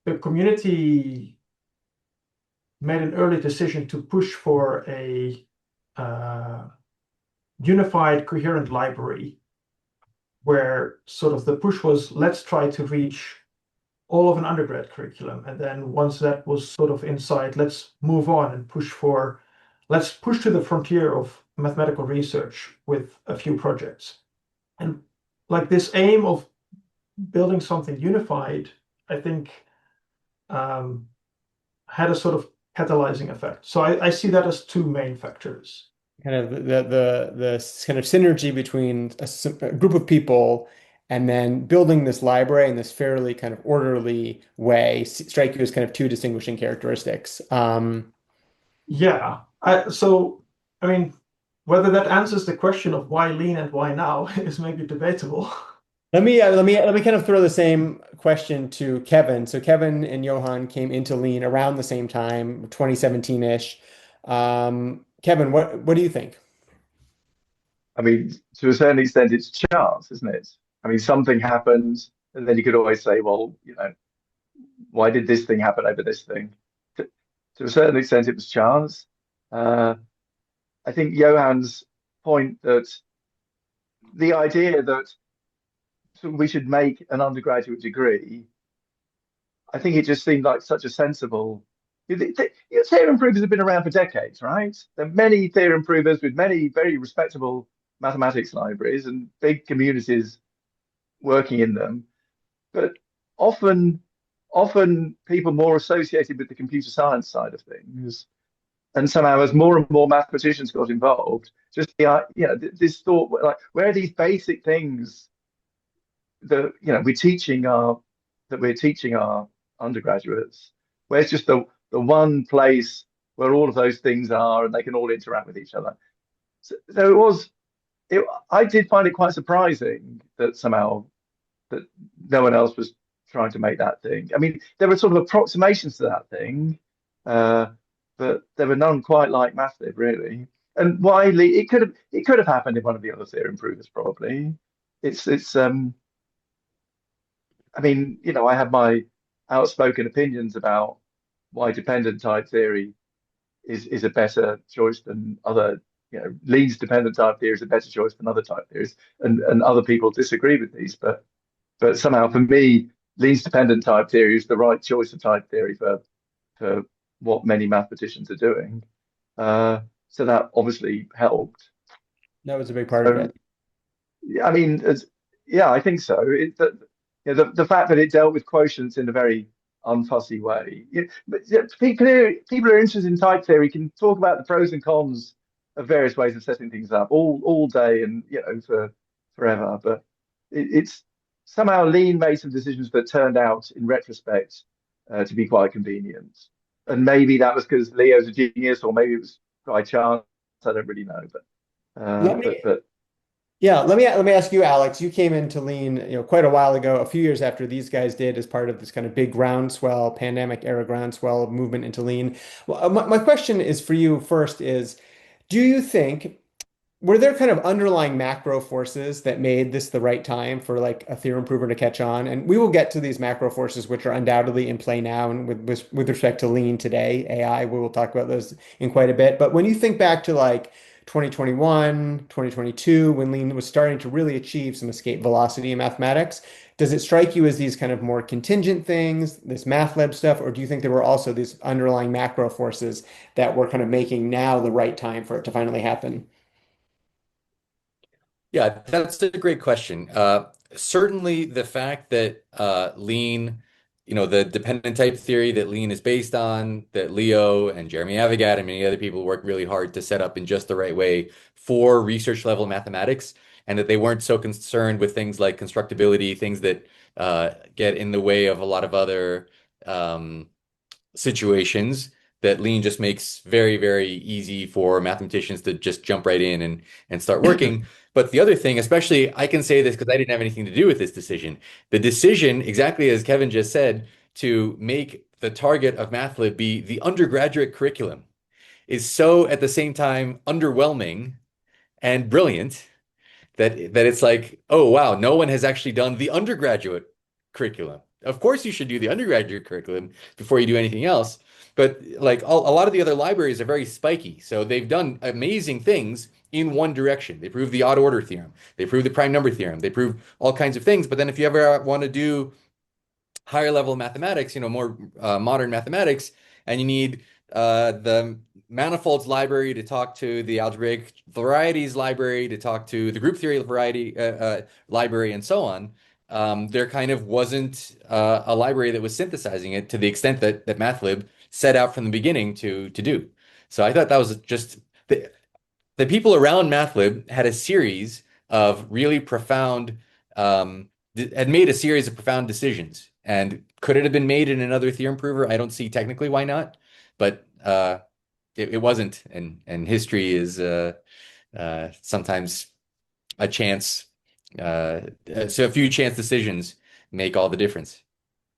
the community made an early decision to push for a uh, unified, coherent library where sort of the push was, let's try to reach all of an undergrad curriculum. And then once that was sort of inside, let's move on and let's push to the frontier of mathematical research with a few projects. And like this aim of building something unified, I think had a sort of catalyzing effect. So I see that as two main factors. Kind of the kind of synergy between a group of people and then building this library in this fairly kind of orderly way strike you as kind of two distinguishing characteristics. Yeah. So, I mean, whether that answers the question of why lean and why now is maybe debatable. Let me kind of throw the same question to Kevin. So Kevin and Johan came into Lean around the same time, 2017-ish. Kevin, what do you think? I mean, to a certain extent, it's chance, isn't it? I mean, something happened, and then you could always say, well, why did this thing happen over this thing? To, to a certain extent, it was chance. Uh, I think Johann's point that the idea that we should make an undergraduate degree, I think it just seemed like such a sensible. Theorem provers have been around for decades, right? There are many theorem provers with many very respectable mathematics libraries and big communities working in them. But often, often people more associated with the computer science side of things. And somehow, as more and more mathematicians got involved, just this thought, like, where are these basic things that we're teaching our undergraduates? Where's just the one place where all of those things are and they can all interact with each other? So I did find it quite surprising that somehow that no one else was trying to make that thing. I mean, there were sort of approximations to that thing, uh, but there were none quite like Mathlib, really. And widely, it could have happened in one of the other theorem provers, probably. It's I mean, I have my outspoken opinions about why dependent type theory is a better choice than other, leads dependent type theory is a better choice than other type theories, and other people disagree with these, but somehow for me, leads dependent type theory is the right choice of type theory for what many mathematicians are doing. So that obviously helped. That was a big part of So it. yeah, I mean, yeah, I think so. The fact that it dealt with quotients in a very unfussy way. But yeah, people who are interested in type theory can talk about the pros and cons of various ways of setting things up all day and for forever. But it's somehow Lean made some decisions that turned out in retrospect to be quite convenient. And maybe that was because Leo's a genius, or maybe it was by chance. I don't really know, but Let me Yeah, let me ask you, Alex. You came into Lean, quite a while ago, a few years after these guys did, as part of this kind of big groundswell, pandemic era groundswell of movement into Lean. Well, my question is for you first is, do you think were there kind of underlying macro forces that made this the right time for like a theorem prover to catch on? And we will get to these macro forces, which are undoubtedly in play now, and with respect to Lean today, AI, we will talk about those in quite a bit. But when you think back to like 2021, 2022, when Lean was starting to really achieve some escape velocity in mathematics, does it strike you as these kind of more contingent things, this Mathlib stuff, or do you think there were also these underlying macro forces that were kind of making now the right time for it to finally happen? Yeah, that's a great question. Certainly, the fact that lean, the dependent type theory that lean is based on, that Leo and Jeremy Avogadro and many other people worked really hard to set up in just the right way for research level mathematics, and that they weren't so concerned with things like constructibility, things that get in the way of a lot of other situations. That lean just makes very, very easy for mathematicians to just jump right in and start working. But the other thing, especially, I can say this because I didn't have anything to do with this decision. The decision, exactly as Kevin just said, to make the target of Mathlib be the undergraduate curriculum is so at the same time underwhelming and brilliant that it's like, oh wow, no one has actually done the undergraduate curriculum. of course you should do the undergraduate curriculum before you do anything else. But like a lot of the other libraries are very spiky. So they've done amazing things in one direction. They prove the odd order theorem. They prove the prime number theorem. They prove all kinds of things. But then if you ever want to do higher level mathematics, more modern mathematics, and you need the manifolds library to talk to the algebraic varieties library to talk to the group theory variety library and so on. There kind of wasn't a library that was synthesizing it to the extent that Mathlib set out from the beginning to do. So I thought that was just the people around Mathlib had a series of really profound had made a series of profound decisions. And could it have been made in another theorem prover? I don't see technically why not, but it wasn't. And history is sometimes a chance. So a few chance decisions make all the difference.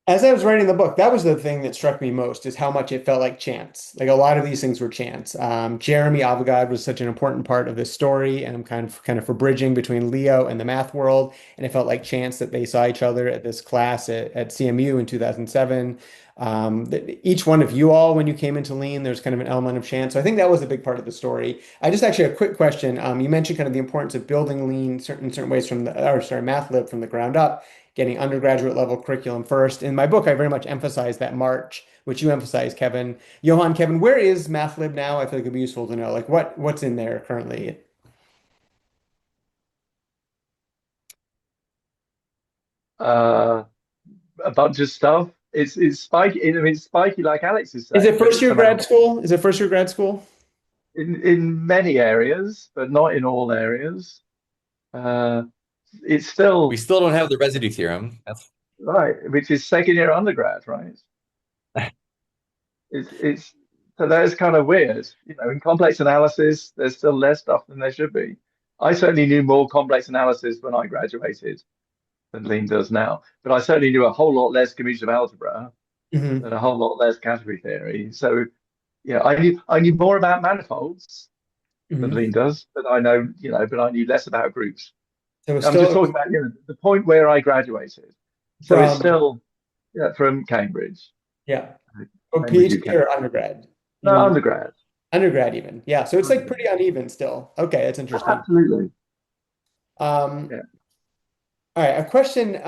As I was writing the book, that was the thing that struck me most, is how much it felt like chance. Like a lot of these things were chance. Jeremy Avogadro was such an important part of this story, and I'm kind of for bridging between Leo and the math world. And it felt like chance that they saw each other at this class at CMU in 2007. Each one of you all, when you came into Lean, there's kind of an element of chance. So I think that was a big part of the story. I just actually a quick question. You mentioned kind of the importance of building Lean in certain ways Mathlib from the ground up, getting undergraduate level curriculum first. In my book, I very much emphasize that march, which you emphasize, Kevin. Kevin, where is Mathlib now? I feel like it'd be useful to know, like what's in there currently. A bunch of stuff. It's spiky. I mean, it's spiky, like Alex is saying. Is it first year grad school? Is it first year grad school? In many areas, but not in all areas. It's still We still don't have the residue theorem. That's right, which is second year undergrad, right? It's so that is kind of weird. In complex analysis, there's still less stuff than there should be. I certainly knew more complex analysis when I graduated than Lean does now, but I certainly knew a whole lot less commutative algebra Mm-hmm. and a whole lot less category theory. So, I knew more about manifolds than Mm-hmm. Lean does, but I knew less about groups. So it's I'm just still talking about the point where I graduated. So it's from, still from Cambridge. yeah. Oh, Cambridge, PhD UK. or undergrad? No, Even undergrad. undergrad even. Yeah. So it's like Undergrad. pretty uneven still. Okay, that's interesting. Absolutely. Um, Yeah. all right, a question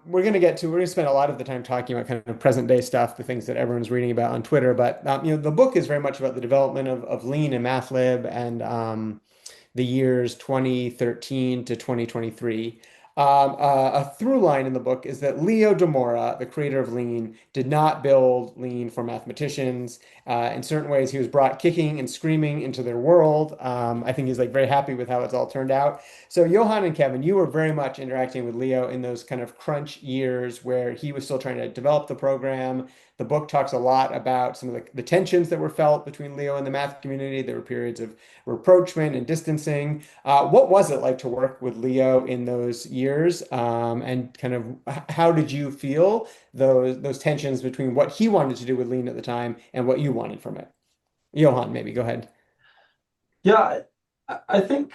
we're going to spend a lot of the time talking about kind of present day stuff, the things that everyone's reading about on Twitter. But the book is very much about the development of Lean and Mathlib and the years 2013 to 2023. A through line in the book is that Leo de Moura, the creator of Lean, did not build Lean for mathematicians. In certain ways, he was brought kicking and screaming into their world. I think he's like very happy with how it's all turned out. So Johan and Kevin, you were very much interacting with Leo in those kind of crunch years where he was still trying to develop the program. The book talks a lot about some of the tensions that were felt between Leo and the math community. There were periods of rapprochement and distancing. What was it like to work with Leo in those years? And kind of how did you feel those tensions between what he wanted to do with Lean at the time and what you wanted from it? Johan, maybe go ahead. Yeah, I think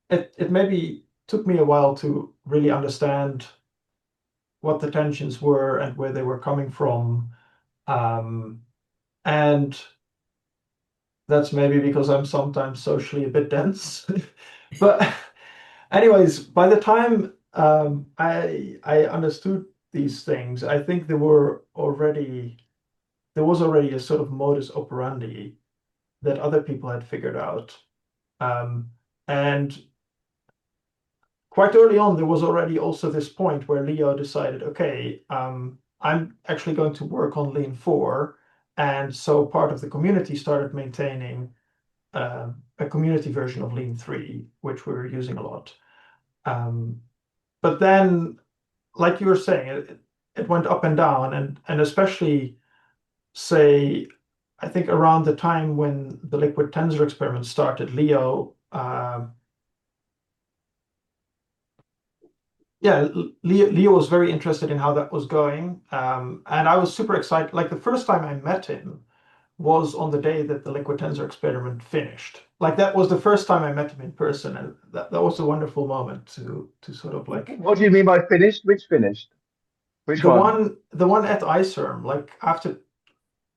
it maybe took me a while to really understand what the tensions were and where they were coming from. And that's maybe because I'm sometimes socially a bit dense. But anyways, by the time I understood these things, I think there was already a sort of modus operandi that other people had figured out. And quite early on, there was already also this point where Leo decided, okay, I'm actually going to work on Lean 4. And so part of the community started maintaining a community version of Lean 3, which we were using a lot. But then, like you were saying, it went up and down, and especially, say, I think around the time when the liquid tensor experiment started, Leo was very interested in how that was going. And I was super excited. Like the first time I met him was on the day that the liquid tensor experiment finished. Like that was the first time I met him in person. And that was a wonderful moment to sort of like, What do you mean by finished? Which finished? Which The one? one at ICERM, like after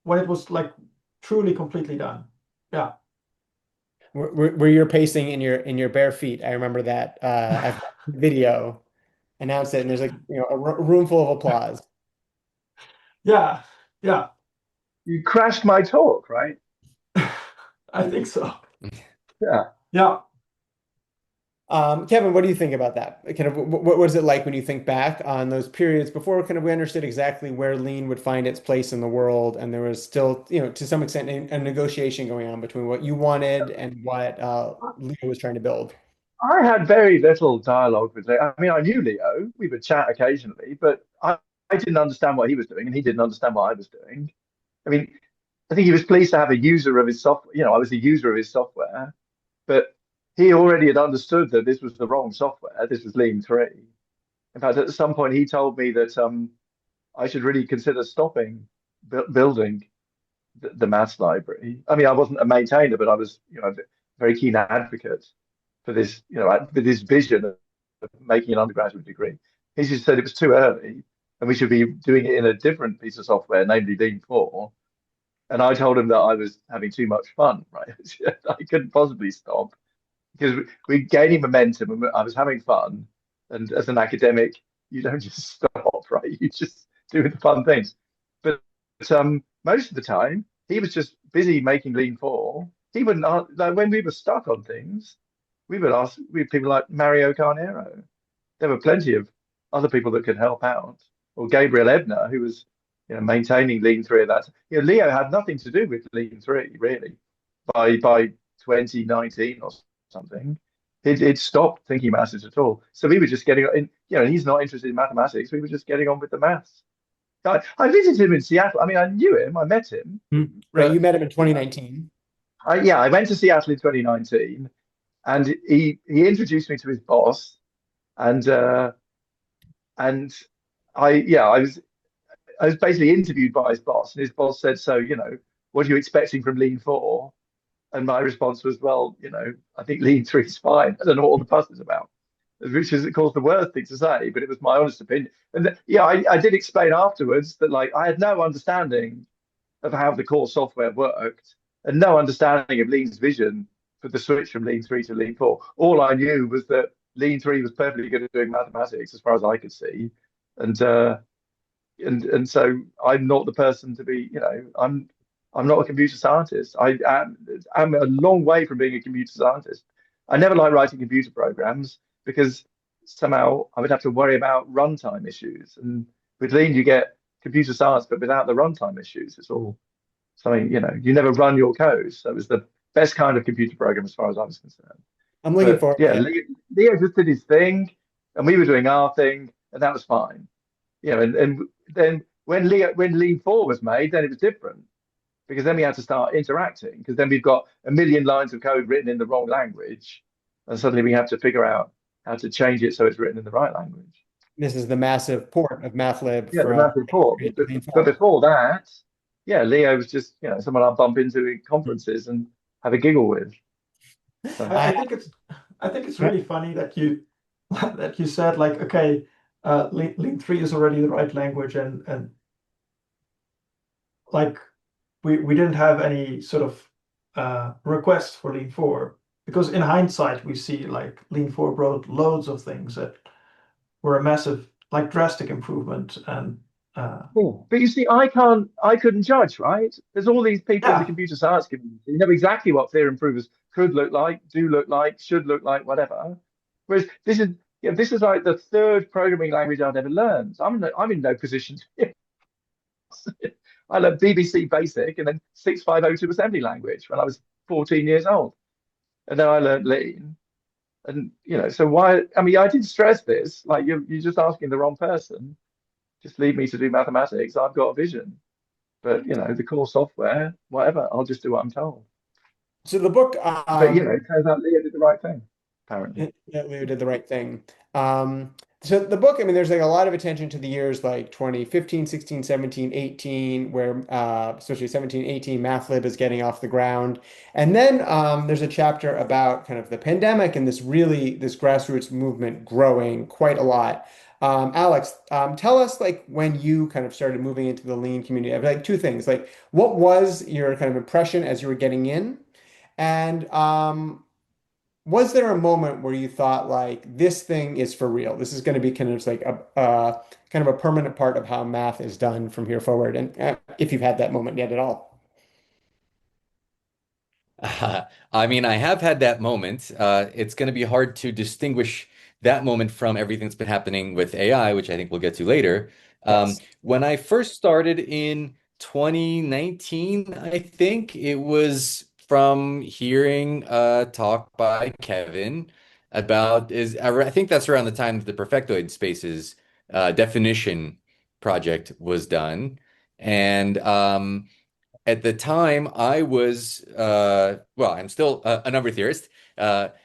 when it was like truly completely done. Yeah. Where you're pacing in your bare feet. I remember that. I've video announced it, and there's like a room full of applause. Yeah. Yeah. You crashed my talk, right? I think so. Yeah. Yeah. Kevin, what do you think about that? Kind of what was it like when you think back on those periods before kind of we understood exactly where lean would find its place in the world, and there was still, to some extent, a negotiation going on between what you wanted and what Leo was trying to build. I had very little dialogue with Leo. I mean, I knew Leo. We would chat occasionally, but I didn't understand what he was doing, and he didn't understand what I was doing. I mean, I think he was pleased to have a user of his software. I was a user of his software, but he already had understood that this was the wrong software. This was Lean 3. In fact, at some point, he told me that I should really consider stopping building the maths library. I mean, I wasn't a maintainer, but I was, a very keen advocate for this, for this vision of making an undergraduate degree. He just said it was too early and we should be doing it in a different piece of software, namely Lean 4. And I told him that I was having too much fun, right? I couldn't possibly stop because we're gaining momentum and I was having fun. And as an academic, you don't just stop, right? You just do the fun things. But most of the time, he was just busy making Lean 4. He wouldn't like when we were stuck on things, we had people like Mario Carnero. There were plenty of other people that could help out, or Gabriel Ebner, who was maintaining Lean 3 at that. Leo had nothing to do with Lean 3 really by 2019 or something. He'd stopped thinking maths at all. So we were just getting in, he's not interested in mathematics. We were just getting on with the maths. I visited him in Seattle. I mean, I knew him, I met him. Right, you met him in 2019. I went to Seattle in 2019 and he introduced me to his boss and and I was basically interviewed by his boss and his boss said, so, what are you expecting from Lean 4? And my response was, well, I think Lean 3 is fine. I don't know what all the fuss is about, which is, of course, the worst thing to say, but it was my honest opinion. And I did explain afterwards that like I had no understanding of how the core software worked and no understanding of Lean's vision for the switch from Lean 3 to Lean 4. All I knew was that Lean 3 was perfectly good at doing mathematics as far as I could see. And so I'm not the person to be, I'm not a computer scientist. I'm a long way from being a computer scientist. I never liked writing computer programs because somehow I would have to worry about runtime issues. And with Lean, you get computer science, but without the runtime issues. It's all something, you never run your code. So it was the best kind of computer program as far as I was concerned. I'm looking But forward yeah, to it. Leo just did his thing, and we were doing our thing, and that was fine. And then when Lean 4 was made, then it was different because then we had to start interacting because then we've got a million lines of code written in the wrong language, and suddenly we have to figure out how to change it so it's written in the right language. This is the massive port of Mathlib Yeah, the from massive port. But before that, yeah, Leo was just someone I bump into in conferences and have a giggle with. So, I think it's really funny that you that you said like, okay, Lean 3 is already the right language and like we didn't have any sort of requests for Lean 4 because in hindsight we see like Lean 4 brought loads of things that were a massive like drastic improvement and but you see, I couldn't judge, right? There's all these people in the yeah. computer science community who know exactly what theorem provers could look like, do look like, should look like, whatever. Whereas this is like the third programming language I've ever learned. I'm in no position to. I learned BBC Basic and then 6502 assembly language when I was 14 years old, and then I learned Lean. And so why? I mean, I did stress this. Like you're just asking the wrong person. Just leave me to do mathematics. I've got a vision. But the core software, whatever, I'll just do what I'm told. So the book, But it turns out Leo did the right thing, apparently. Leo did the right thing. So the book, I mean, there's like a lot of attention to the years like 2015, 16, 17, 18, where especially 17, 18, Mathlib is getting off the ground. And then there's a chapter about kind of the pandemic and this grassroots movement growing quite a lot. Alex, tell us like when you kind of started moving into the lean community. I have like two things. Like, what was your kind of impression as you were getting in? And was there a moment where you thought like this thing is for real? This is going to be kind of like a kind of a permanent part of how math is done from here forward. And if you've had that moment yet at all. I mean, I have had that moment. It's going to be hard to distinguish that moment from everything that's been happening with AI, which I think we'll get to later. Yes. When I first started in 2019, I think it was from hearing a talk by Kevin about I think that's around the time that the perfectoid spaces definition project was done. And at the time, I was well, I'm still a number theorist, but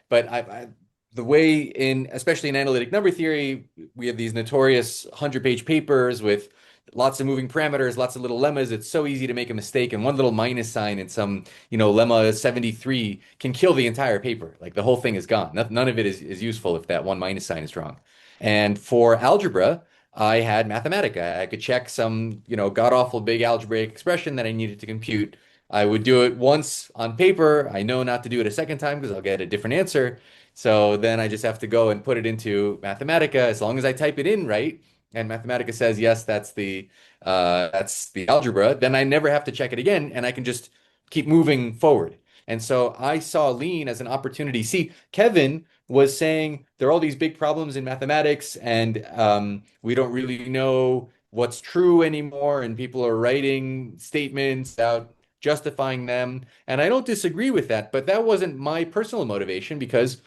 the way in, especially in analytic number theory, we have these notorious 100-page papers with lots of moving parameters, lots of little lemmas. It's so easy to make a mistake, and one little minus sign in some, lemma 73 can kill the entire paper. Like the whole thing is gone. None of it is useful if that one minus sign is wrong. And for algebra, I had Mathematica. I could check some, god-awful big algebraic expression that I needed to compute. I would do it once on paper. I know not to do it a second time because I'll get a different answer. So then I just have to go and put it into Mathematica as long as I type it in right. And Mathematica says, yes, that's the algebra. Then I never have to check it again, and I can just keep moving forward. And so I saw lean as an opportunity. See, Kevin was saying there are all these big problems in mathematics, and we don't really know what's true anymore, and people are writing statements out justifying them. And I don't disagree with that, but that wasn't my personal motivation because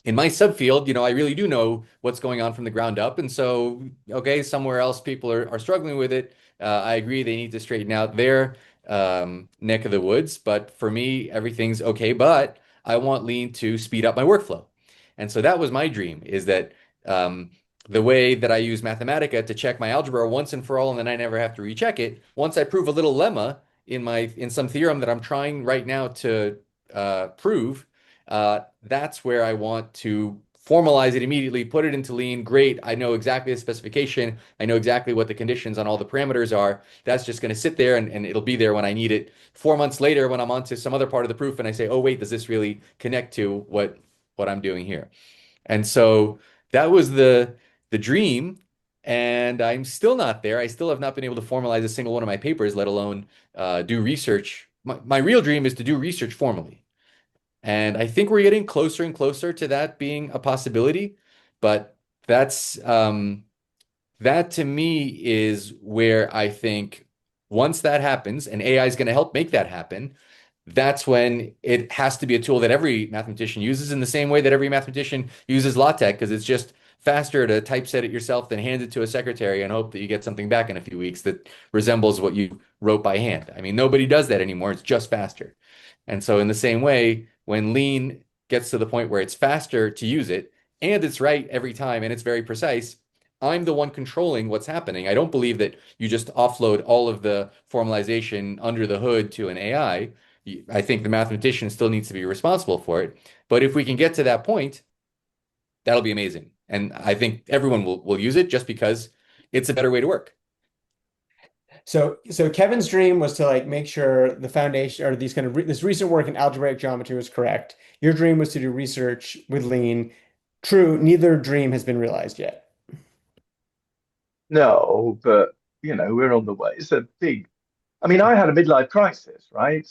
in my subfield, I really do know what's going on from the ground up. And so, okay, somewhere else people are struggling with it. I agree they need to straighten out their neck of the woods. But for me, everything's okay. But I want Lean to speed up my workflow. And so that was my dream, is that um, the way that I use Mathematica to check my algebra once and for all, and then I never have to recheck it. Once I prove a little lemma in some theorem that I'm trying right now to prove, that's where I want to formalize it immediately, put it into Lean. Great. I know exactly the specification. I know exactly what the conditions on all the parameters are. That's just going to sit there and it'll be there when I need it. 4 months later, when I'm onto some other part of the proof and I say, oh, wait, does this really connect to what I'm doing here? And so that was the dream. And I'm still not there. I still have not been able to formalize a single one of my papers, let alone do research. My real dream is to do research formally. And I think we're getting closer and closer to that being a possibility. But that's that to me is where I think once that happens, and AI is going to help make that happen, that's when it has to be a tool that every mathematician uses in the same way that every mathematician uses LaTeX, because it's just faster to typeset it yourself than hand it to a secretary and hope that you get something back in a few weeks that resembles what you wrote by hand. I mean, nobody does that anymore. It's just faster. And so in the same way, when lean gets to the point where it's faster to use it and it's right every time and it's very precise, I'm the one controlling what's happening. I don't believe that you just offload all of the formalization under the hood to an AI. I think the mathematician still needs to be responsible for it. But if we can get to that point, that'll be amazing. And I think everyone will use it just because it's a better way to work. So Kevin's dream was to like make sure the foundation or these kind of this recent work in algebraic geometry was correct. Your dream was to do research with lean. True, neither dream has been realized yet. No, but we're on the way. It's a big. I mean, I had a midlife crisis, right?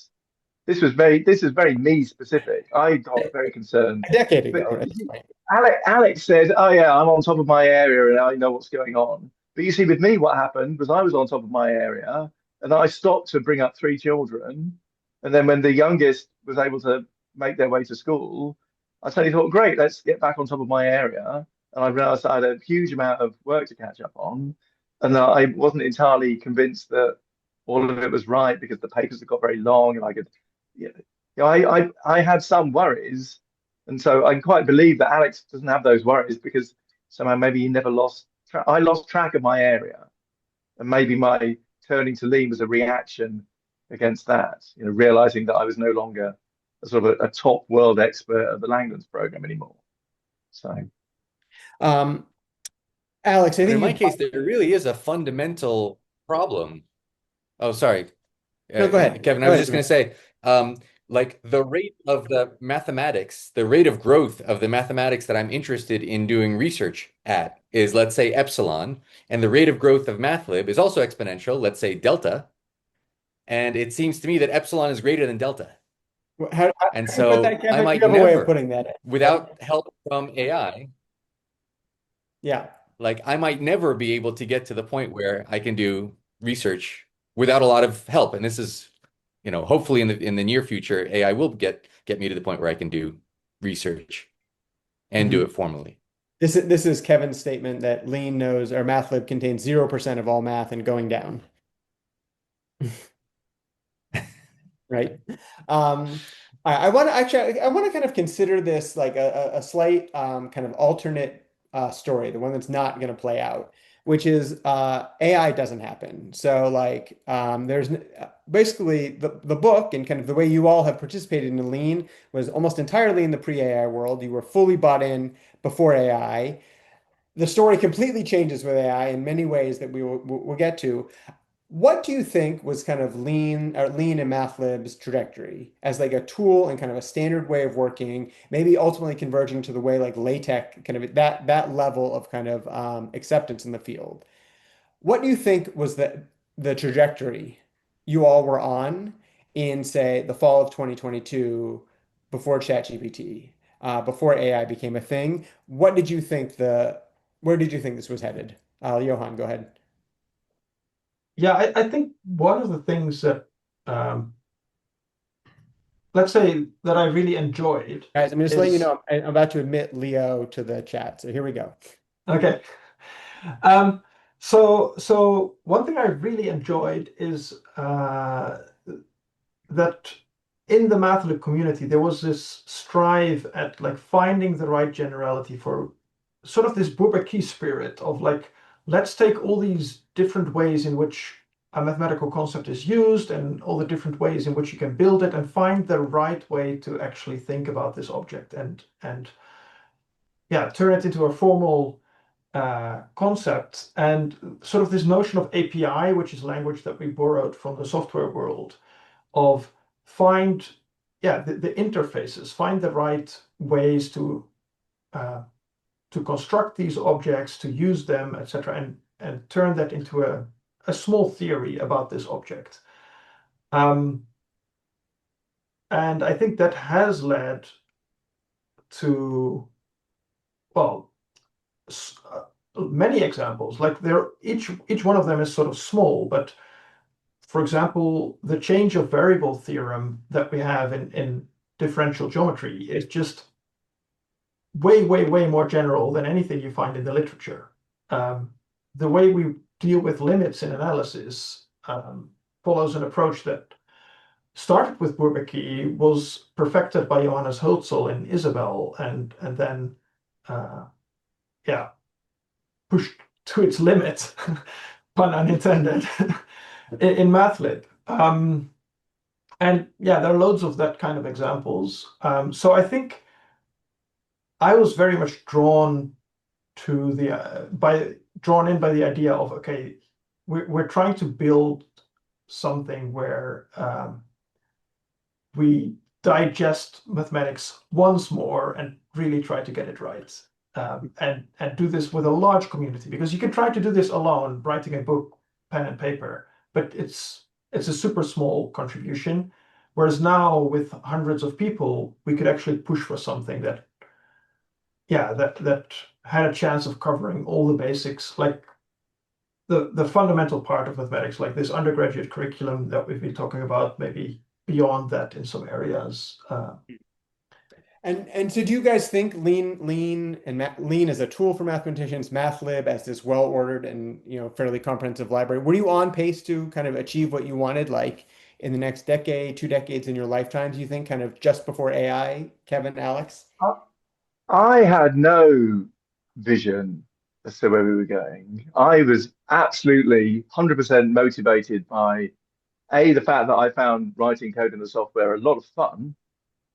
This is very me specific. I got very concerned. A decade But ago at this point. Alex said, "Oh yeah, I'm on top of my area and I know what's going on." But you see, with me, what happened was I was on top of my area and I stopped to bring up three children, and then when the youngest was able to make their way to school, I suddenly thought, "Great, let's get back on top of my area." And I realized I had a huge amount of work to catch up on, and that I wasn't entirely convinced that all of it was right because the papers had got very long and I could yeah, I had some worries, and so I quite believe that Alex doesn't have those worries because somehow maybe he never lost track. I lost track of my area, and maybe my turning to lean was a reaction against that. Realizing that I was no longer a sort of a top world expert of the Langlands program anymore. So Um, Alex, I But in think my you. case, there really is a fundamental problem. Oh, sorry. No, go ahead. Kevin, I Go was ahead. just going to say, like the rate of the mathematics, the rate of growth of the mathematics that I'm interested in doing research at is, let's say, epsilon, and the rate of growth of Mathlib is also exponential, let's say delta. And it seems to me that epsilon is greater than delta. How And do you put that, so I Kevin? You might have a way of never, putting that in. without help from AI, Yeah. like I might never be able to get to the point where I can do research without a lot of help. And this is, hopefully in the near future, AI will get me to the point where I can do research and do Mhm. it formally. This is Kevin's statement that Lean knows or Mathlib contains 0% of all math and going down. Right. I want to actually, I want to kind of consider this like a slight kind of alternate story, the one that's not going to play out, which is AI doesn't happen. So like basically the book and kind of the way you all have participated in Lean was almost entirely in the pre-AI world. You were fully bought in before AI. The story completely changes with AI in many ways that we'll get to. What do you think was kind of Lean and Mathlib's trajectory as like a tool and kind of a standard way of working, maybe ultimately converging to the way like LaTeX, kind of that level of kind of acceptance in the field? What do you think was the trajectory you all were on in, say, the fall of 2022, before ChatGPT, before AI became a thing? Where did you think this was headed? Johan, go ahead. Yeah, I think one of the things that, um, let's say, that I really enjoyed Guys, I'm just letting you is, know I'm about to admit Leo to the chat. So here we go. okay. Um, so one thing I really enjoyed is that in the Mathlib community, there was this strive at like finding the right generality for sort of this Bourbaki spirit of like, let's take all these different ways in which a mathematical concept is used and all the different ways in which you can build it and find the right way to actually think about this object and yeah, turn it into a formal concept. And sort of this notion of API, which is language that we borrowed from the software world, of find the interfaces, find the right ways uh, to construct these objects, to use them, etc., and turn that into a small theory about this object. And I think that has led to, well, many examples. Like each one of them is sort of small, but for example, the change of variable theorem that we have in differential geometry is just way, way, way more general than anything you find in the literature. The way we deal with limits in analysis follows an approach that started with Bourbaki, was perfected by Johannes Hölzel and Isabel, and then yeah, pushed to its limit, pun unintended, in Mathlib. And yeah, there are loads of that kind of examples. So I think I was very much to the drawn in by the idea of, okay, we're trying to build something where we digest mathematics once more and really try to get it right, and do this with a large community, because you can try to do this alone, writing a book, pen and paper, but it's a super small contribution. Whereas now with hundreds of people, we could actually push for something that that had a chance of covering all the basics, like the fundamental part of mathematics, like this undergraduate curriculum that we've been talking about, maybe beyond that in some areas. And so do you guys think Lean as a tool for mathematicians, Mathlib as this well-ordered and fairly comprehensive library, were you on pace to kind of achieve what you wanted like in the next decade, 2 decades in your lifetime, do you think, kind of just before AI, Kevin, Alex? I had no vision as to where we were going. I was absolutely 100% motivated by the fact that I found writing code in the software a lot of fun.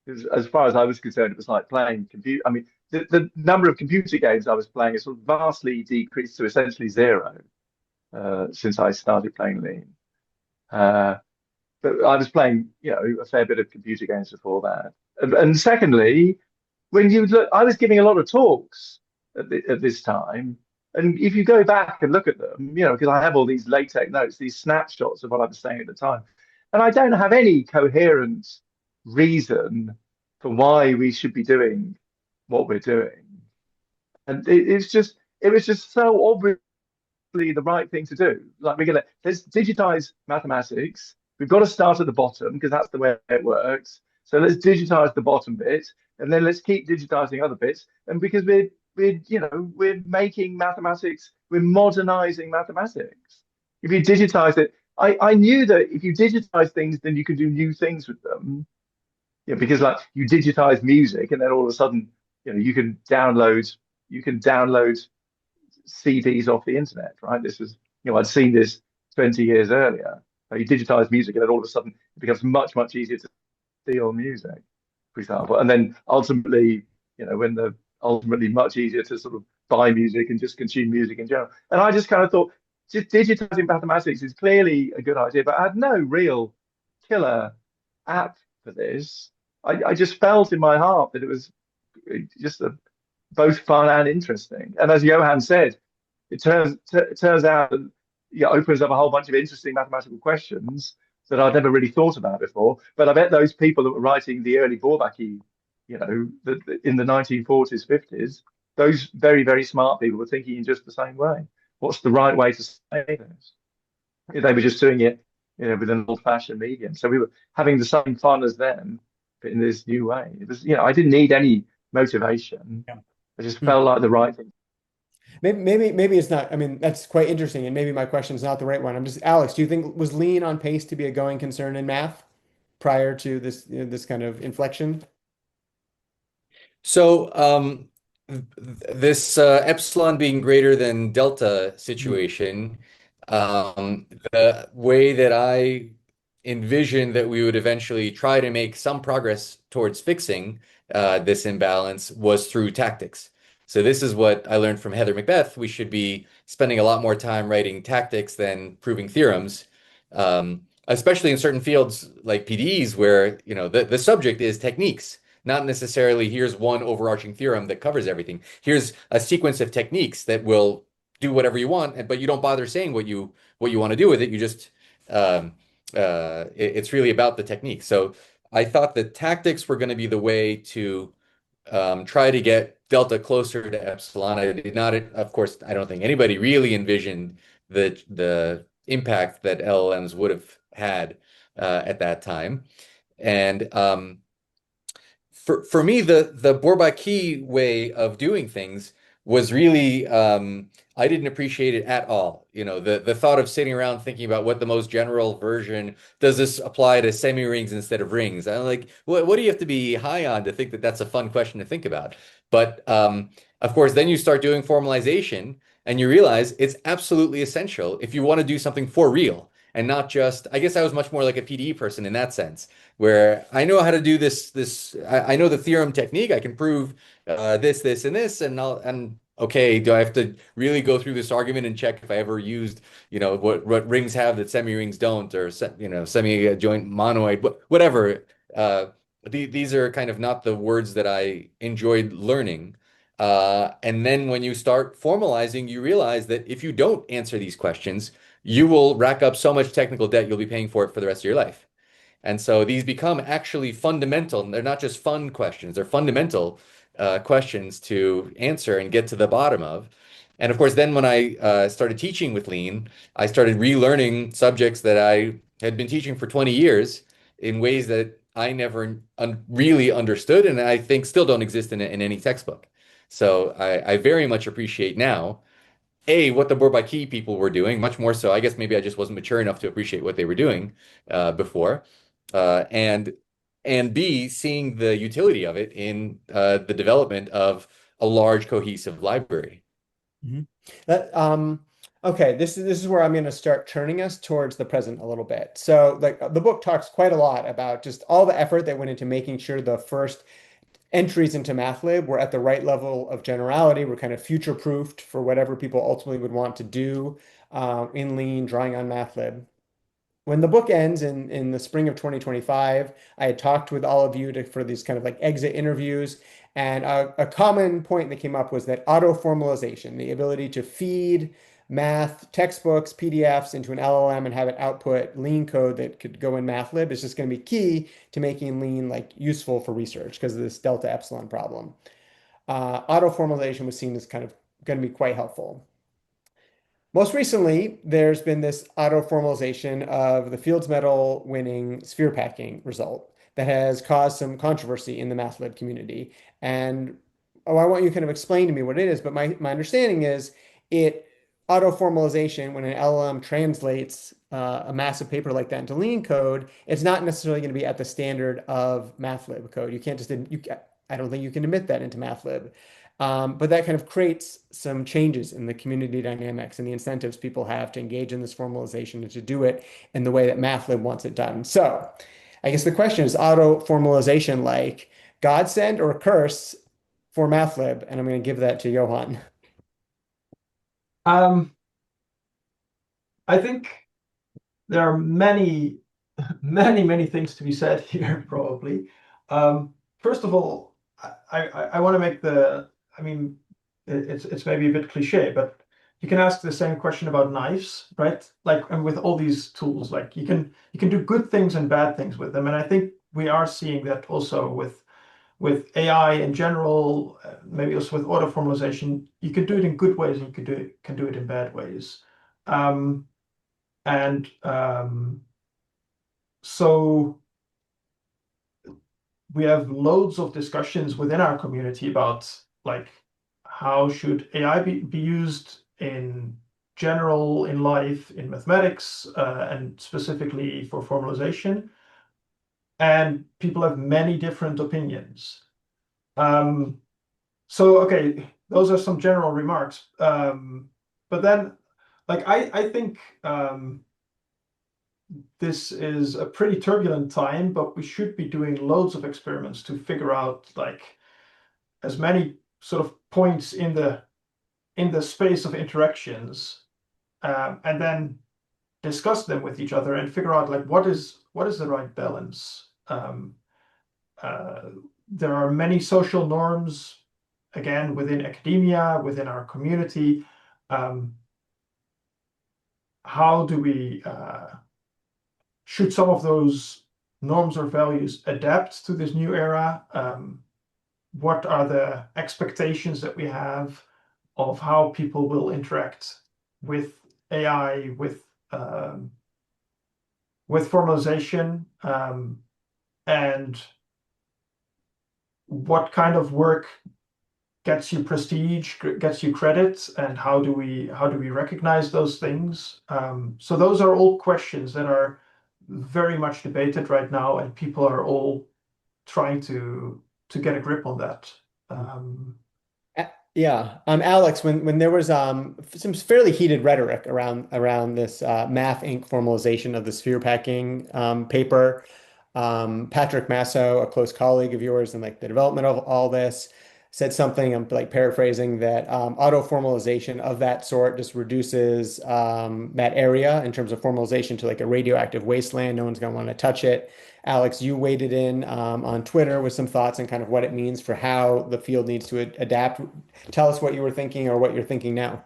Because as far as I was concerned, it was like playing computer. I mean, the number of computer games I was playing has sort of vastly decreased to essentially zero since I started playing Lean. But I was playing, a fair bit of computer games before that. And secondly, when you look, I was giving a lot of talks at this time. And if you go back and look at them, because I have all these LaTeX notes, these snapshots of what I was saying at the time, and I don't have any coherent reason for why we should be doing what we're doing. And it was just so obviously the right thing to do. Like let's digitize mathematics. We've got to start at the bottom because that's the way it works. So let's digitize the bottom bit, and then let's keep digitizing other bits. And because we're making mathematics, we're modernizing mathematics. If you digitize it, I knew that if you digitize things, then you can do new things with them. Yeah, because like you digitize music, and then all of a sudden, you can download CDs off the internet, right? This is, I'd seen this 20 years earlier. You digitize music, and then all of a sudden it becomes much, much easier to steal music, for example. And then ultimately, ultimately much easier to sort of buy music and just consume music in general. And I just kind of thought, just digitizing mathematics is clearly a good idea, but I had no real killer app for this. I just felt in my heart that it was just both fun and interesting. And as Johan said, it turns out that it opens up a whole bunch of interesting mathematical questions that I'd never really thought about before. But I bet those people that were writing the early Bourbaki, in the 1940s, 50s, those very, very smart people were thinking in just the same way. What's the right way to say this? They were just doing it, with an old-fashioned medium. So we were having the same fun as them, but in this new way. It was, I didn't need any motivation. Yeah. I just felt like the right thing. Maybe it's not. I mean, that's quite interesting, and maybe my question is not the right one. Alex, do you think was Lean on pace to be a going concern in math prior to this kind of inflection? So this epsilon being greater than delta situation, the way that I envisioned that we would eventually try to make some progress towards fixing this imbalance was through tactics. So this is what I learned from Heather Macbeth. We should be spending a lot more time writing tactics than proving theorems, especially in certain fields like PDEs where, the subject is techniques, not necessarily here's one overarching theorem that covers everything. Here's a sequence of techniques that will do whatever you want, but you don't bother saying what you want to do with it. You just it's really about the technique. So I thought that tactics were going to be the way to try to get delta closer to epsilon. I did not, of course, I don't think anybody really envisioned the impact that LLMs would have had at that time. And for me, the Bourbaki way of doing things was really I didn't appreciate it at all. The thought of sitting around thinking about what the most general version, does this apply to semi-rings instead of rings? I'm like, what do you have to be high on to think that that's a fun question to think about? But of course, then you start doing formalization and you realize it's absolutely essential if you want to do something for real and not just, I guess I was much more like a PDE person in that sense, where I know how to do this, I know the theorem technique, I can prove this, and this, and okay, do I have to really go through this argument and check if I ever used, what rings have that semi-rings don't, or semi-joint monoid, whatever. These are kind of not the words that I enjoyed learning. And then when you start formalizing, you realize that if you don't answer these questions, you will rack up so much technical debt, you'll be paying for it for the rest of your life. And so these become actually fundamental. They're not just fun questions, they're fundamental questions to answer and get to the bottom of. And of course, then when I started teaching with Lean, I started relearning subjects that I had been teaching for 20 years in ways that I never really understood, and I think still don't exist in any textbook. So I very much appreciate now, A, what the Bourbaki people were doing, much more so. I guess maybe I just wasn't mature enough to appreciate what they were doing before. And B, seeing the utility of it in the development of a large cohesive library. Okay, this is where I'm going to start turning us towards the present a little bit. So, like the book talks quite a lot about just all the effort that went into making sure the first entries into Mathlib were at the right level of generality, were kind of future-proofed for whatever people ultimately would want to do in Lean, drawing on Mathlib. When the book ends in the spring of 2025, I had talked with all of you for these kind of like exit interviews. And a common point that came up was that auto-formalization, the ability to feed math textbooks, PDFs into an LLM and have it output Lean code that could go in Mathlib is just going to be key to making Lean like useful for research because of this delta epsilon problem. Auto-formalization was seen as kind of going to be quite helpful. Most recently, there's been this auto-formalization of the Fields Medal winning sphere packing result that has caused some controversy in the Mathlib community. And I want you to kind of explain to me what it is, but my understanding is it auto-formalization, when an LLM translates a massive paper like that into Lean code, it's not necessarily going to be at the standard of Mathlib code. You can't just, I don't think you can admit that into Mathlib. But that kind of creates some changes in the community dynamics and the incentives people have to engage in this formalization and to do it in the way that Mathlib wants it done. So I guess the question is auto formalization like godsend or curse for Mathlib? And I'm going to give that to Johan. I think there are many, many things to be said here, probably. First of all, I want to make I mean, it's maybe a bit cliche, but you can ask the same question about knives, right? Like, and with all these tools, like you can do good things and bad things with them, and I think we are seeing that also with AI in general, maybe also with auto formalization. You can do it in good ways, and you can do it in bad ways. And so we have loads of discussions within our community about like how should AI be used in general in life, in mathematics, and specifically for formalization. And people have many different opinions. So, okay, those are some general remarks. But then, like, I think this is a pretty turbulent time, but we should be doing loads of experiments to figure out like as many sort of points in the space of interactions, and then discuss them with each other and figure out like what is the right balance. There are many social norms, again, within academia, within our community. How do we should some of those norms or values adapt to this new era? What are the expectations that we have of how people will interact with AI, with formalization, and what kind of work gets you prestige, gets you credit, and how do we recognize those things? So those are all questions that are very much debated right now, and people are all trying to get a grip on that. Yeah, Alex, when there was some fairly heated rhetoric around this Math Inc. formalization of the sphere packing paper, Patrick Masso, a close colleague of yours, and like the development of all this, said something. I'm like paraphrasing that auto formalization of that sort just reduces that area in terms of formalization to like a radioactive wasteland. No one's going to want to touch it. Alex, you waded in on Twitter with some thoughts on kind of what it means for how the field needs to adapt. Tell us what you were thinking or what you're thinking now.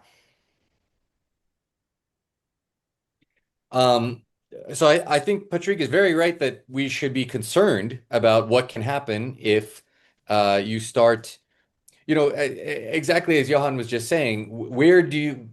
So I think Patrick is very right that we should be concerned about what can happen if you start, exactly as Johan was just saying, where do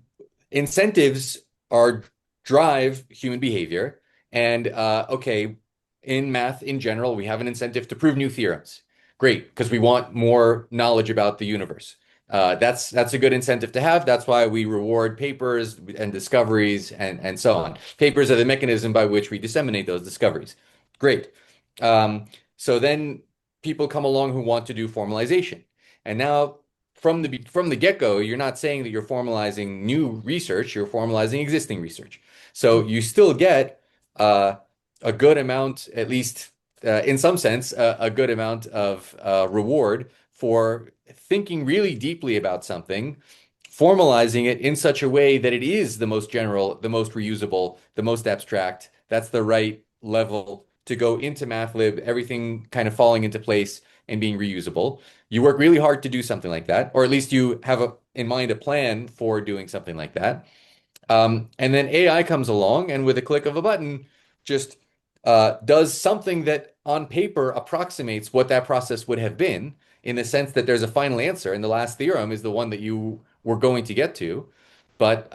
incentives are drive human behavior. And okay, in math in general, we have an incentive to prove new theorems. Great, because we want more knowledge about the universe. That's a good incentive to have. That's why we reward papers and discoveries and so on. Papers are the mechanism by which we disseminate those discoveries. Great. So then people come along who want to do formalization. And now from the get-go, you're not saying that you're formalizing new research, you're formalizing existing research. So you still get a good amount, at least in some sense, a good amount of reward for thinking really deeply about something, formalizing it in such a way that it is the most general, the most reusable, the most abstract. That's the right level to go into Mathlib, everything kind of falling into place and being reusable. You work really hard to do something like that, or at least you have in mind a plan for doing something like that. And then AI comes along and with a click of a button, just does something that on paper approximates what that process would have been in the sense that there's a final answer. And the last theorem is the one that you were going to get to, but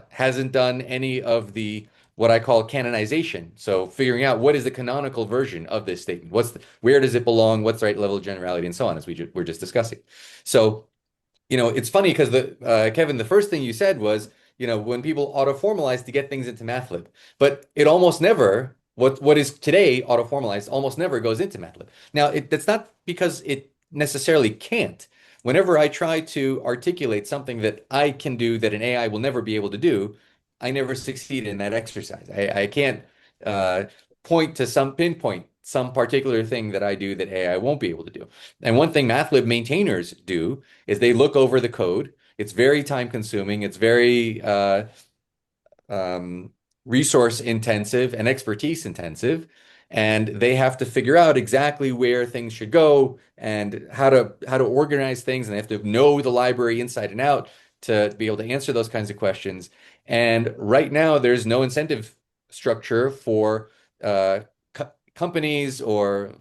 hasn't done any of the what I call canonization. So figuring out what is the canonical version of this statement? Where does it belong? What's the right level of generality and so on, as were just discussing. So it's funny because Kevin, the first thing you said was, when people auto-formalize to get things into Mathlib, but it almost never, what is today auto-formalized almost never goes into Mathlib. Now, that's not because it necessarily can't. Whenever I try to articulate something that I can do that an AI will never be able to do, I never succeed in that exercise. I can't uh, pinpoint some particular thing that I do that AI won't be able to do. And one thing Mathlib maintainers do is they look over the code. It's very time consuming. It's very um, resource intensive and expertise intensive. And they have to figure out exactly where things should go and how to organize things. And they have to know the library inside and out to be able to answer those kinds of questions. And right now, there's no incentive structure for companies or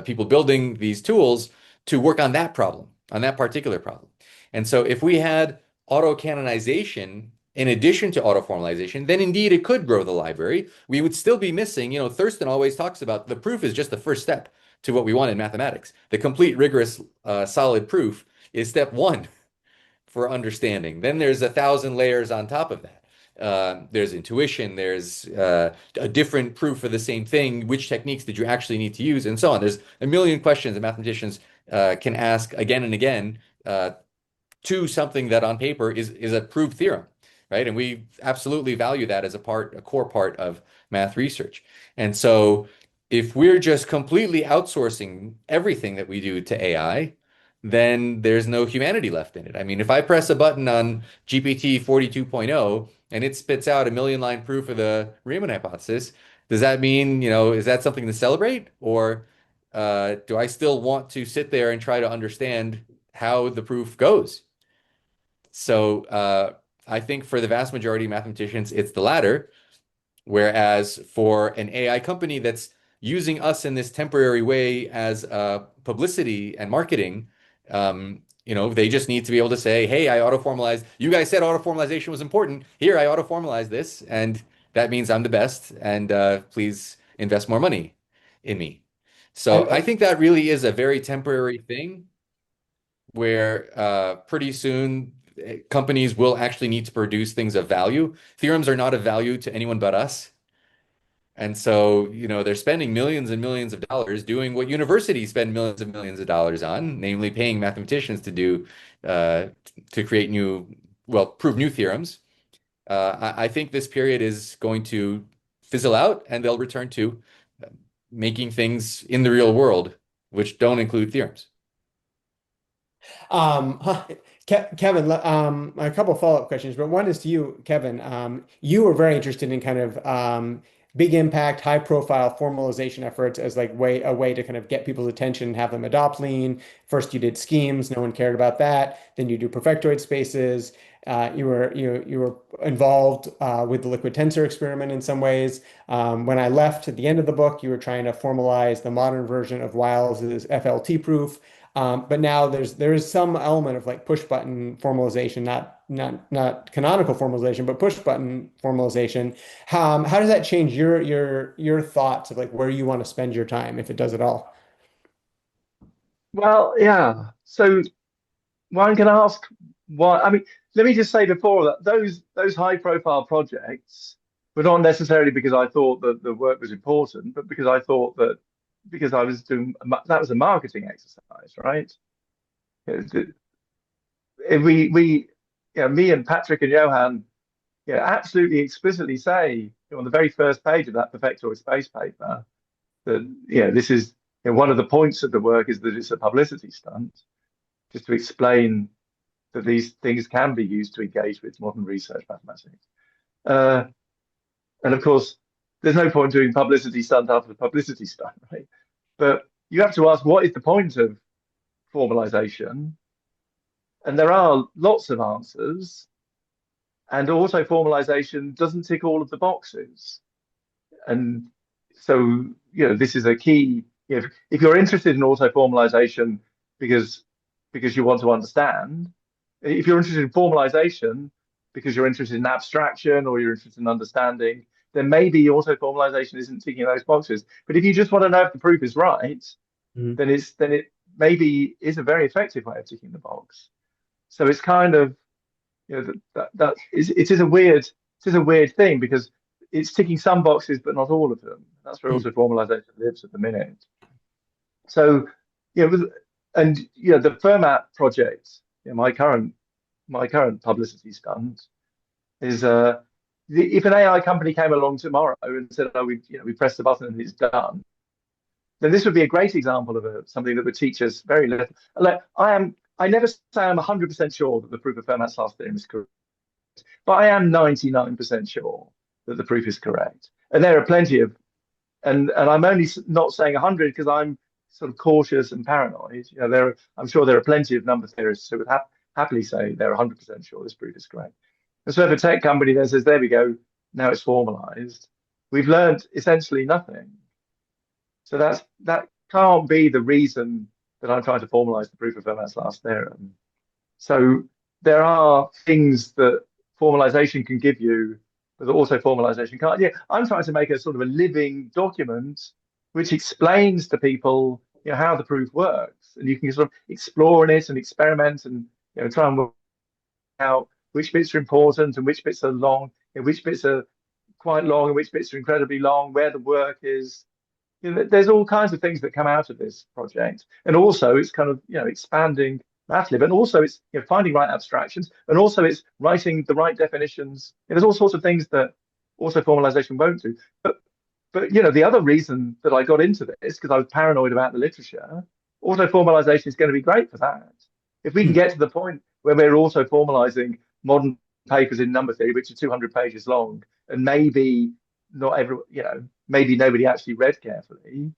people building these tools to work on that problem, on that particular problem. And so if we had auto-canonization in addition to auto-formalization, then indeed it could grow the library. We would still be missing, Thurston always talks about the proof is just the first step to what we want in mathematics. The complete, rigorous, solid proof is step one for understanding. Then there's 1,000 layers on top of that. There's intuition, there's a different proof for the same thing, which techniques did you actually need to use, and so on. There's a million questions that mathematicians can ask again and again to something that on paper is a proved theorem, right? And we absolutely value that as a core part of math research. And so if we're just completely outsourcing everything that we do to AI, then there's no humanity left in it. I mean, if I press a button on GPT 42.0 and it spits out a million line proof of the Riemann hypothesis, does that mean, is that something to celebrate? Or do I still want to sit there and try to understand how the proof goes? So I think for the vast majority of mathematicians, it's the latter. Whereas for an AI company that's using us in this temporary way as publicity and marketing, they just need to be able to say, hey, I auto-formalized. You guys said auto-formalization was important. Here, I auto-formalized this, and that means I'm the best, and please invest more money in me. So I think that really is a very temporary thing where pretty soon companies will actually need to produce things of value. Theorems are not of value to anyone but us. And so, they're spending millions and millions of dollars doing what universities spend millions and millions of dollars on, namely paying mathematicians to create prove new theorems. I think this period is going to fizzle out and they'll return to making things in the real world, which don't include theorems. Kevin, a couple follow-up questions, but one is to you, Kevin. You were very interested in kind of big impact, high profile formalization efforts as like a way to kind of get people's attention and have them adopt Lean. First, you did schemes, no one cared about that. Then you do perfectoid spaces. You were involved with the liquid tensor experiment in some ways. When I left at the end of the book, you were trying to formalize the modern version of Wiles's FLT proof. But now there is some element of like push button formalization, not canonical formalization, but push button formalization. How does that change your thoughts of like where you want to spend your time, if it does at all? Well, yeah. So one can ask why. I mean, let me just say before that those high profile projects were not necessarily because I thought that the work was important, but because I thought that because I was doing that was a marketing exercise, right? Me and Patrick and Johan, absolutely explicitly say on the very first page of that perfectoid space paper that, this is, one of the points of the work is that it's a publicity stunt, just to explain that these things can be used to engage with modern research mathematics. And of course, there's no point doing publicity stunt after publicity stunt, right? But you have to ask, what is the point of formalization? And there are lots of answers. And auto formalization doesn't tick all of the boxes. And so, this is a key. If you're interested in auto formalization because you want to understand, if you're interested in formalization because you're interested in abstraction or you're interested in understanding, then maybe auto formalization isn't ticking those boxes. But if you just want to know if the proof is right, then it maybe is a very effective way of ticking the box. So it's kind of, it is a weird thing, because it's ticking some boxes but not all of them. That's where auto formalization lives at the minute. So, and the Fermat project, my current publicity stunt is if an AI company came along tomorrow and said, "Oh, we press the button and it's done," then this would be a great example of something that would teach us very little. Like, I never say I'm 100% sure that the proof of Fermat's last theorem is correct, but I am 99% sure that the proof is correct. And there are plenty of, and I'm only not saying 100 because I'm sort of cautious and paranoid. I'm sure there are plenty of number theorists who would happily say they're 100% sure this proof is correct. And so if a tech company then says, "There we go, now it's formalized," we've learned essentially nothing. So that can't be the reason that I'm trying to formalize the proof of Fermat's last theorem. So there are things that formalization can give you, but that auto formalization can't. Yeah, I'm trying to make a sort of a living document which explains to people, how the proof works, and you can sort of explore in it and experiment and try and work out which bits are important and which bits are long, which bits are quite long and which bits are incredibly long, where the work is. There's all kinds of things that come out of this project, and also it's kind of expanding Mathlib, and also it's finding right abstractions, and also it's writing the right definitions. There's all sorts of things that auto formalization won't do. But the other reason that I got into this, because I was paranoid about the literature, auto formalization is going to be great for that. If we can get to the point where we're auto formalizing modern papers in number theory, which are 200 pages long, and maybe not maybe nobody actually read carefully,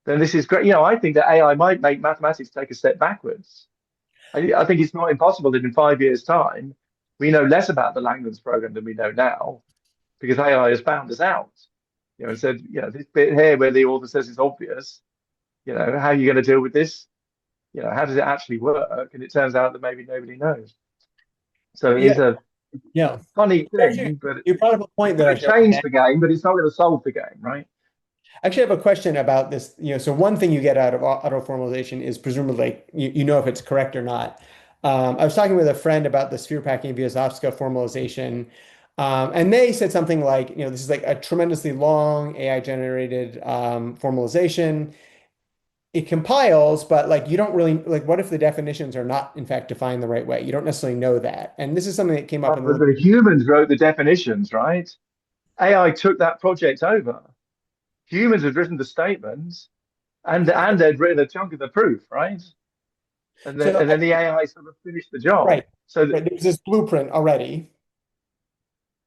then this is great. I think that AI might make mathematics take a step backwards. I think it's not impossible that in 5 years' time, we know less about the Langlands program than we know now, because AI has found us out, and said, this bit here where the author says it's obvious, how are you going to deal with this? How does it actually work? And it turns out that maybe nobody knows. So it's a funny thing, but you brought up a point that changed the game, but it's not going to solve the game, right? I actually have a question about this. So one thing you get out of auto formalization is presumably you know if it's correct or not. I was talking with a friend about the sphere packing Vyazovska formalization, and they said something like, this is like a tremendously long AI generated formalization. It compiles, but like you don't really like. What if the definitions are not in fact defined the right way? You don't necessarily know that. And this is something that came up in the humans wrote the definitions, right? AI took that project over. Humans had written the statements, and they'd written a chunk of the proof, right? And then the AI sort of finished the job. Right. So there's this blueprint already.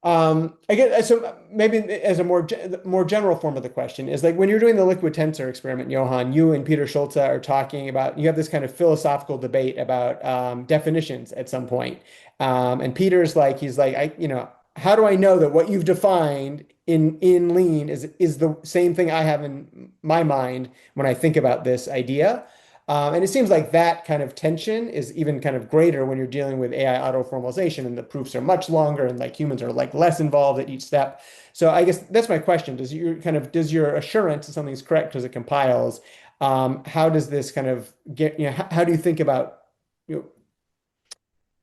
I guess so. Maybe as a more general form of the question is like when you're doing the liquid tensor experiment, Johan, you and Peter Schulze are talking about. You have this kind of philosophical debate about definitions at some point, and Peter's like, he's like, how do I know that what you've defined in Lean is the same thing I have in my mind when I think about this idea? And it seems like that kind of tension is even kind of greater when you're dealing with AI auto formalization, and the proofs are much longer, and like humans are like less involved at each step. So I guess that's my question. Does your assurance that something's correct because it compiles? How does this kind of get? How do you think about?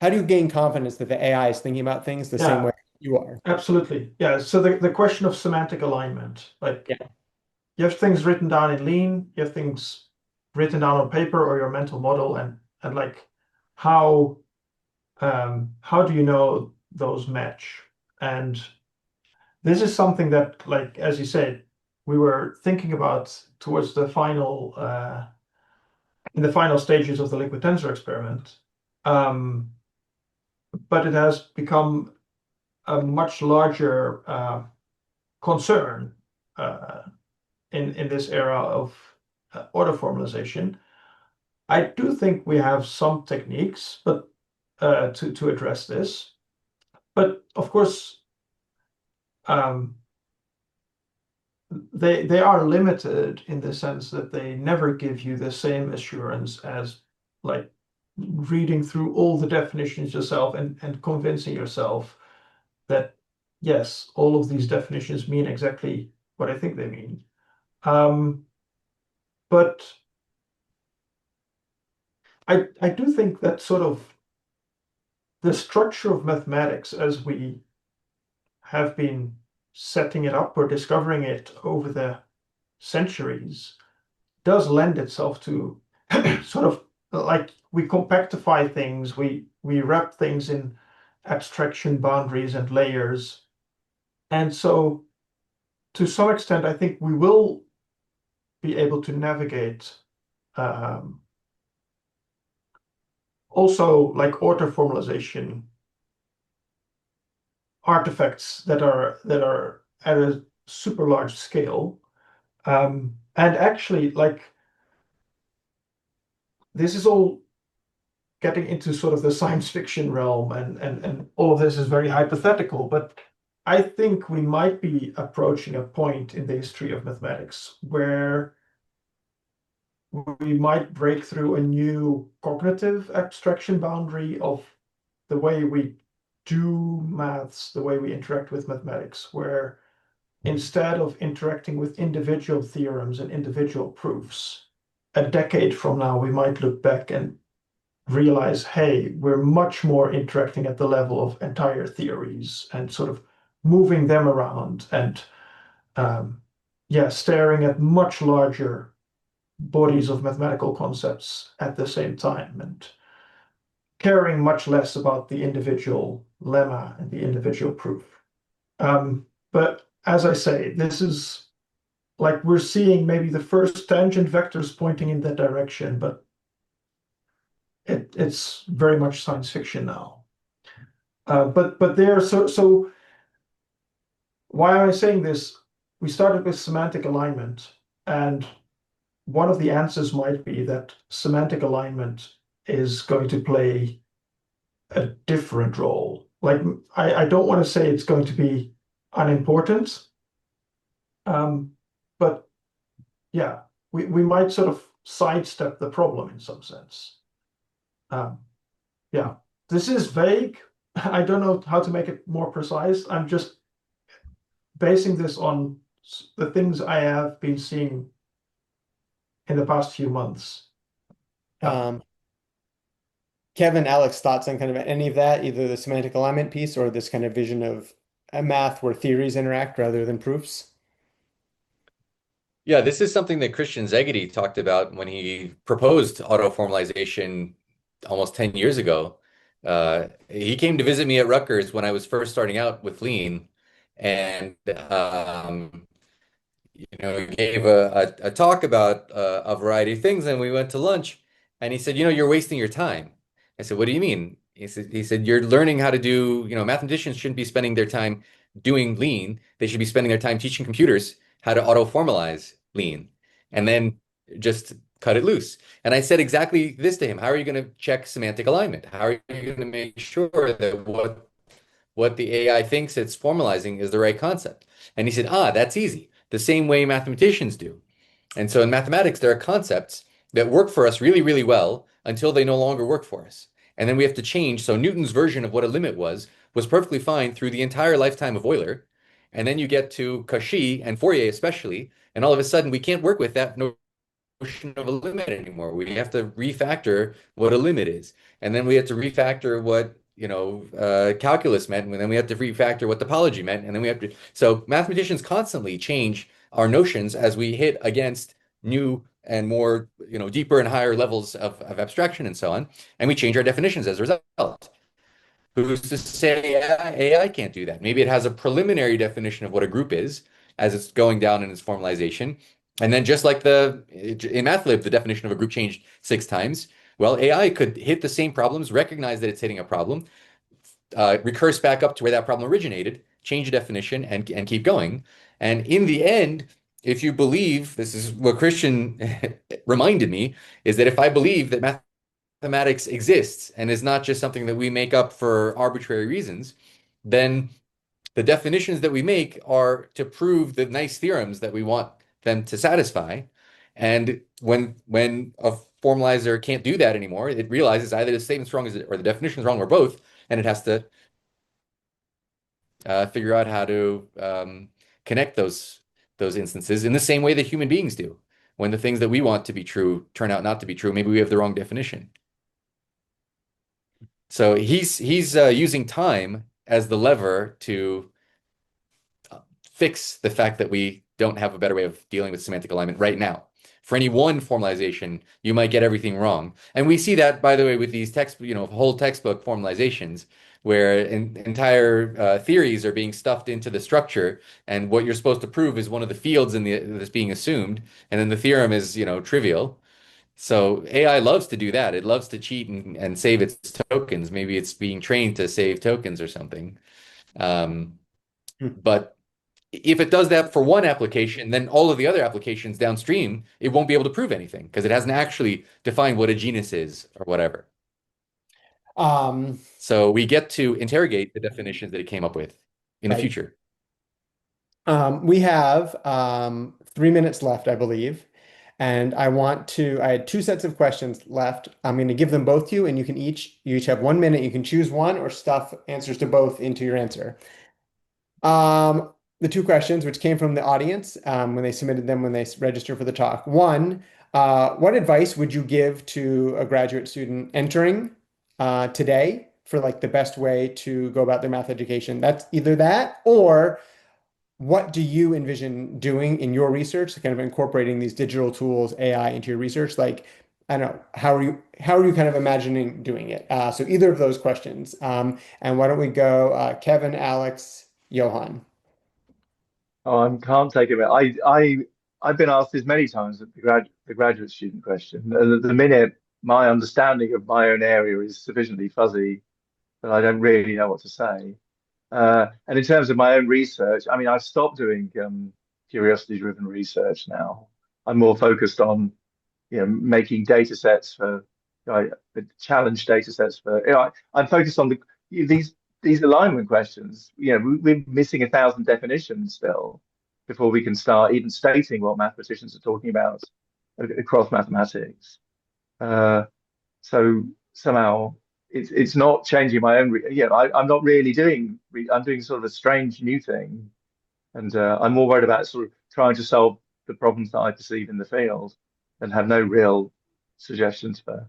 How do you gain confidence that the AI is thinking about things the same way you are? Absolutely. Yeah. So the question of semantic alignment, like you have things written down in Lean, you have things written down on paper or your mental model, and like how do you know those match? And this is something that, like as you said, we were thinking about towards the final in the final stages of the liquid tensor experiment. But it has become a much larger concern in this era of auto-formalization. I do think we have some techniques, but to address this. But of course, they are limited in the sense that they never give you the same assurance as like reading through all the definitions yourself and convincing yourself that yes, all of these definitions mean exactly what I think they mean. But I do think that sort of the structure of mathematics as we have been setting it up or discovering it over the centuries does lend itself to sort of like we compactify things, we wrap things in abstraction boundaries and layers. And so to some extent, I think we will be able to navigate also like auto-formalization artifacts that are at a super large scale. And actually, like this is all getting into sort of the science fiction realm, and all of this is very hypothetical, but I think we might be approaching a point in the history of mathematics where we might break through a new cognitive abstraction boundary of the way we do maths, the way we interact with mathematics, where instead of interacting with individual theorems and individual proofs, a decade from now, we might look back and realize, hey, we're much more interacting at the level of entire theories and sort of moving them around and staring at much larger bodies of mathematical concepts at the same time and caring much less about the individual lemma and the individual proof. But as I say, this is like we're seeing maybe the first tangent vectors pointing in that direction, but it's very much science fiction now. But there, so why am I saying this? We started with semantic alignment, and one of the answers might be that semantic alignment is going to play a different role. Like I don't want to say it's going to be unimportant, but yeah, we might sort of sidestep the problem in some sense. Yeah, this is vague. I don't know how to make it more precise. I'm just basing this on the things I have been seeing in the past few months. Kevin, Alex, thoughts on kind of any of that, either the semantic alignment piece or this kind of vision of a math where theories interact rather than proofs? Yeah, this is something that Christian Szegedy talked about when he proposed auto-formalization almost 10 years ago. He came to visit me at Rutgers when I was first starting out with Lean, and he gave a talk about a variety of things, and we went to lunch, and he said, you're wasting your time. I said, what do you mean? He said, you're learning how to do, mathematicians shouldn't be spending their time doing Lean. They should be spending their time teaching computers how to auto-formalize Lean, and then just cut it loose. And I said exactly this to him. How are you going to check semantic alignment? How are you going to make sure that what the AI thinks it's formalizing is the right concept? And he said, that's easy. The same way mathematicians do. And so in mathematics, there are concepts that work for us really, really well until they no longer work for us. And then we have to change. So Newton's version of what a limit was perfectly fine through the entire lifetime of Euler. And then you get to Cauchy and Fourier especially, and all of a sudden we can't work with that notion of a limit anymore. We have to refactor what a limit is. And then we have to refactor what calculus meant, and then we have to refactor what topology meant, and then we have to. So mathematicians constantly change our notions as we hit against new and more, deeper and higher levels of abstraction and so on, and we change our definitions as a result. Who's to say AI can't do that? Maybe it has a preliminary definition of what a group is, as it's going down in its formalization. And then just like in Mathlib, the definition of a group changed 6 times. Well, AI could hit the same problems, recognize that it's hitting a problem, recurse back up to where that problem originated, change the definition, and keep going. And in the end, if you believe, this is what Christian reminded me, is that if I believe that mathematics exists and is not just something that we make up for arbitrary reasons, then the definitions that we make are to prove the nice theorems that we want them to satisfy. And when a formalizer can't do that anymore, it realizes either the statement's wrong or the definition's wrong or both, and it has to figure out how to connect those instances in the same way that human beings do. When the things that we want to be true turn out not to be true, maybe we have the wrong definition. So he's using time as the lever to fix the fact that we don't have a better way of dealing with semantic alignment right now. For any one formalization, you might get everything wrong. And we see that, by the way, with these whole textbook formalizations, where entire theories are being stuffed into the structure, and what you're supposed to prove is one of the fields that's being assumed, and then the theorem is, trivial. So AI loves to do that. It loves to cheat and save its tokens. Maybe it's being trained to save tokens or something. But if it does that for one application, then all of the other applications downstream, it won't be able to prove anything because it hasn't actually defined what a genus is or whatever. So we get to interrogate the definitions that it came up with in the Right. future. We have 3 minutes left, I believe. And I had 2 sets of questions left. I'm going to give them both to you, and you each have 1 minute. You can choose one or stuff answers to both into your answer. The 2 questions, which came from the audience when they submitted them when they registered for the talk. One, what advice would you give to a graduate student entering today for like the best way to go about their math education? That's either that, or what do you envision doing in your research, kind of incorporating these digital tools, AI, into your research? Like, I don't know, how are you kind of imagining doing it? So either of those questions. And why don't we go Kevin, Alex, Johan? Oh, I can't take it. I've been asked this many times at the graduate student question. The minute my understanding of my own area is sufficiently fuzzy that I don't really know what to say. And in terms of my own research, I mean, I've stopped doing curiosity-driven research now. I'm more focused on, making data sets for, challenge data sets for, I'm focused on these alignment questions. We're missing 1,000 definitions still before we can start even stating what mathematicians are talking about across mathematics. So somehow it's not changing my own. I'm not really doing. I'm doing sort of a strange new thing, and I'm more worried about sort of trying to solve the problems that I perceive in the field, and have no real suggestions for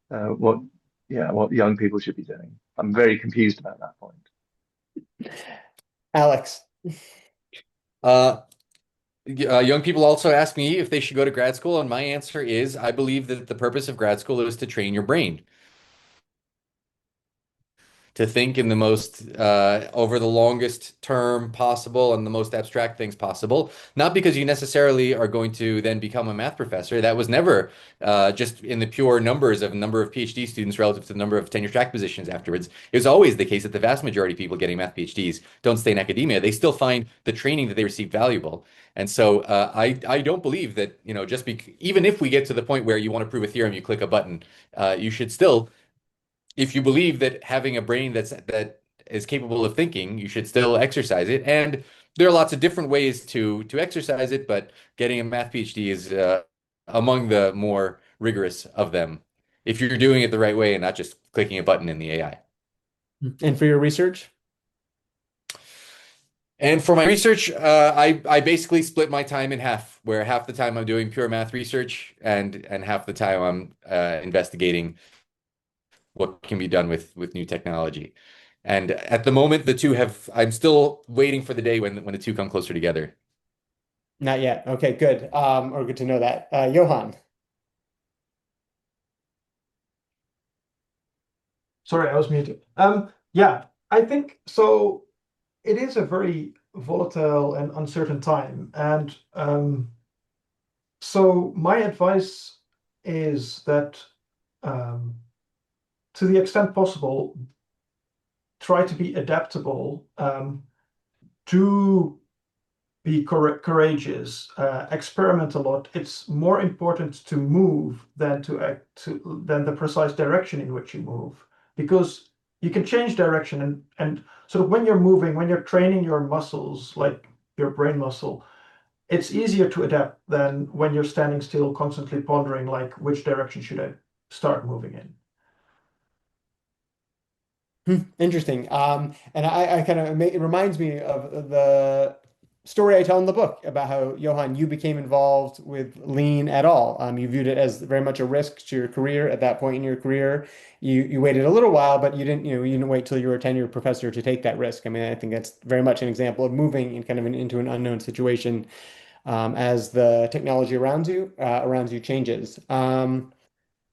what young people should be doing. I'm very confused about that point. Alex. Young people also ask me if they should go to grad school, and my answer is I believe that the purpose of grad school is to train your brain to think in the most over the longest term possible and the most abstract things possible. Not because you necessarily are going to then become a math professor. That was never just in the pure numbers of number of PhD students relative to the number of tenure track positions afterwards. It was always the case that the vast majority of people getting math PhDs don't stay in academia. They still find the training that they receive valuable. And so I don't believe that, even if we get to the point where you want to prove a theorem, you click a button, you should still, if you believe that having a brain that is capable of thinking, you should still exercise it. And there are lots of different ways to exercise it, but getting a math PhD is among the more rigorous of them, if you're doing it the right way and not just clicking a button in the AI. And for your research? And for my research, I basically split my time in half, where half the time I'm doing pure math research and half the time I'm investigating what can be done with new technology. And at the moment, I'm still waiting for the day when the two come closer together. Not yet. Okay, good. Or good to know that. Johan. Sorry, I was muted. Yeah, I think so. It is a very volatile and uncertain time. And so my advice is that to the extent possible, try to be adaptable. Do be courageous. Experiment a lot. It's more important to move than than the precise direction in which you move, because you can change direction and sort of when you're moving, when you're training your muscles, like your brain muscle, it's easier to adapt than when you're standing still, constantly pondering, like, which direction should I start moving in? Interesting. And I kind of it reminds me of the story I tell in the book about how Johan, you became involved with Lean at all. You viewed it as very much a risk to your career at that point in your career. You waited a little while, but you didn't wait till you were a tenured professor to take that risk. I mean, I think that's very much an example of moving in kind of into an unknown situation as the technology around you changes. All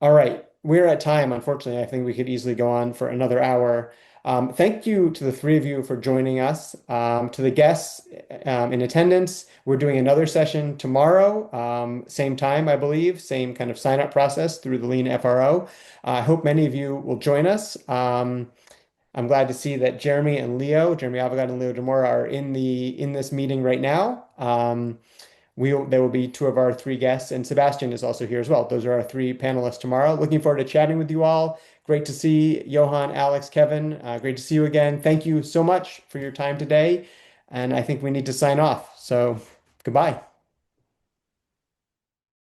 right, we're at time. Unfortunately, I think we could easily go on for another hour. Thank you to the three of you for joining us. To the guests in attendance, we're doing another session tomorrow, same time, I believe, same kind of sign up process through the Lean FRO. I hope many of you will join us. I'm glad to see that Jeremy Avogadro and Leo de Moura are in this meeting right now. There will be two of our three guests, and Sebastian is also here as well. Those are our three panelists tomorrow. Looking forward to chatting with you all. Great to see Johan, Alex, Kevin. Great to see you again. Thank you so much for your time today. And I think we need to sign off. So goodbye.